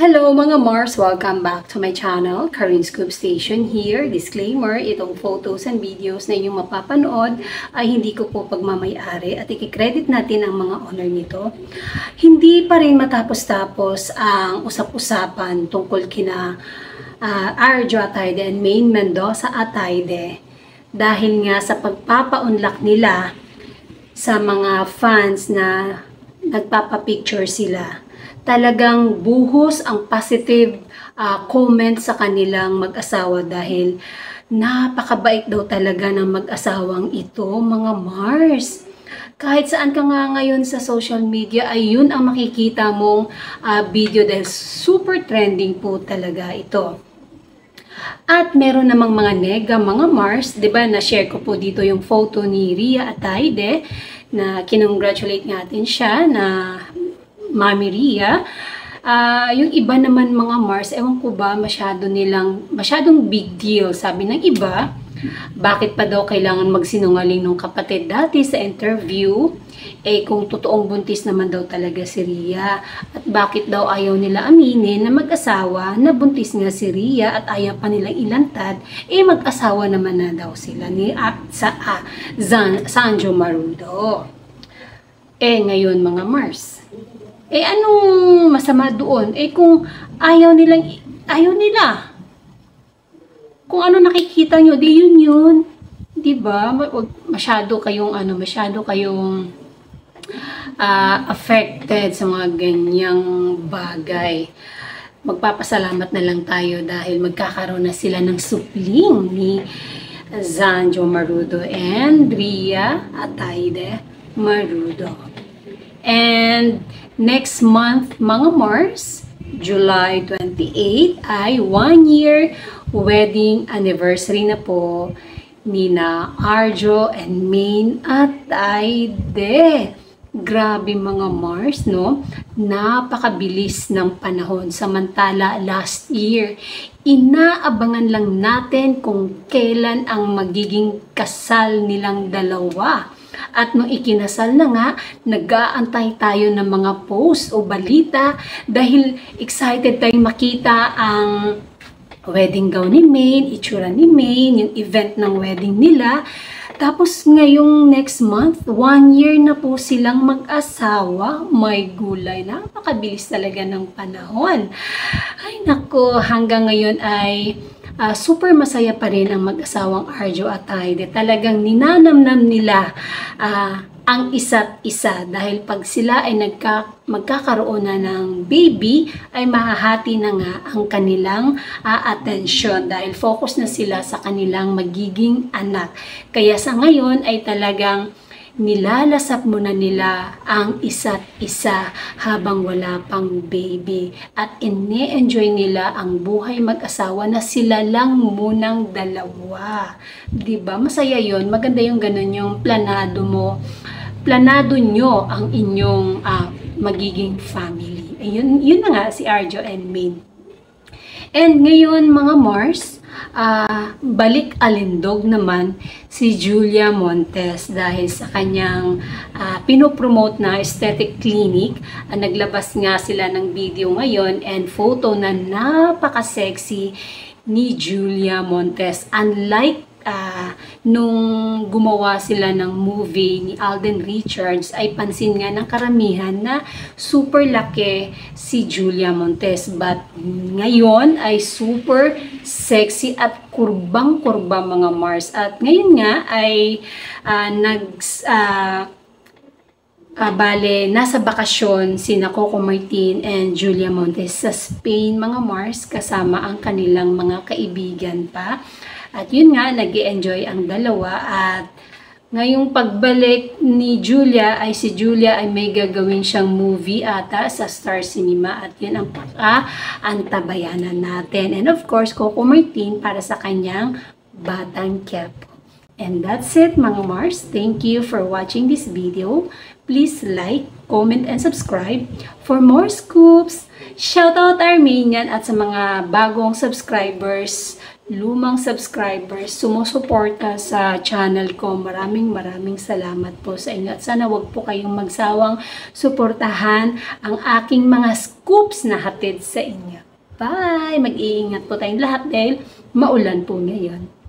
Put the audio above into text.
Hello mga Mars! Welcome back to my channel, Karin Scoop Station here. Disclaimer, itong photos and videos na inyong mapapanood ay hindi ko po pagmamayari at ikikredit natin ang mga owner nito. Hindi pa rin matapos-tapos ang usap-usapan tungkol kina Arjo Atayde and Maine Mendoza Atayde dahil nga sa pagpapaunlak nila sa mga fans na nagpapapicture sila. Talagang buhos ang positive comment sa kanilang mag-asawa dahil napakabait daw talaga ng mag-asawang ito, mga Mars. Kahit saan ka nga ngayon sa social media ay yun ang makikita mong video dahil super trending po talaga ito. At meron namang mga nega, mga Mars, 'di ba? Na-share ko po dito yung photo ni Ria Atayde na kinongratulate natin siya na Mami Ria. Yung iba naman mga Mars, ewan ko ba masyadong big deal. Sabi ng iba, bakit pa daw kailangan magsinungaling ng kapatid dati sa interview? Kung totoong buntis naman daw talaga si Ria. At bakit daw ayaw nila aminin na mag-asawa na buntis nga si Ria at ayaw pa nilang ilantad, mag-asawa naman na daw sila ni Sanjo Marudo. Ngayon mga Mars, anong masama doon? Kung ayaw nila. Kung ano nakikita nyo, di yun. Diba? Masyado kayong affected sa mga ganyang bagay. Magpapasalamat na lang tayo dahil magkakaroon na sila ng supling ni Sanjo Marudo and Ria Atayde Marudo. And next month, mga Mars, July 28, ay 1 year wedding anniversary na po nina Arjo and Maine Atayde. Grabe mga Mars, no? Napakabilis ng panahon. Samantala, last year, inaabangan lang natin kung kailan ang magiging kasal nilang dalawa. At nung ikinasal na nga, nag-aantay tayo ng mga post o balita dahil excited tayong makita ang wedding gown ni Maine, itsura ni Maine, yung event ng wedding nila. Tapos ngayong next month, 1 year na po silang mag-asawa. May gulay, napakabilis talaga ng panahon. Ay nako, hanggang ngayon ay super masaya pa rin ang mag-asawang Arjo Atayde. Talagang ninanamnam nila ang isa't isa dahil pag sila ay magkakaroon na ng baby ay mahahati na nga ang kanilang atensyon dahil focus na sila sa kanilang magiging anak. Kaya sa ngayon ay talagang nilalasap muna nila ang isa't isa habang wala pang baby at ini-enjoy nila ang buhay mag-asawa na sila lang munang dalawa. Diba? Masaya yon, maganda yung ganun yung planado nyo ang inyong magiging family. Yun na nga si Arjo and Maine. And ngayon mga Mars, balik alindog naman si Julia Montes dahil sa kanyang pinopromote na aesthetic clinic. Naglabas nga sila ng video ngayon and photo na napaka-sexy ni Julia Montes. Unlike nung gumawa sila ng movie ni Alden Richards ay pansin nga ng karamihan na super laki si Julia Montes, but ngayon ay super sexy at kurbang-kurba mga Mars. At ngayon nga ay nasa bakasyon sina Coco Martin and Julia Montes sa Spain mga Mars kasama ang kanilang mga kaibigan pa. At yun nga, nag-i-enjoy ang dalawa at ngayong pagbalik ni Julia ay si Julia ay may gagawin siyang movie ata sa Star Cinema at yun ang antabayanan natin. And of course, Coco Martin para sa kanyang Batang Quiapo. And that's it mga Mars. Thank you for watching this video. Please like, comment, and subscribe for more scoops. Shoutout Armenian at sa mga bagong subscribers lumang subscribers, sumusuporta sa channel ko. Maraming salamat po sa inyo. At sana wag po kayong magsawang suportahan ang aking mga scoops na hatid sa inyo. Bye! Mag-iingat po tayong lahat dahil maulan po ngayon.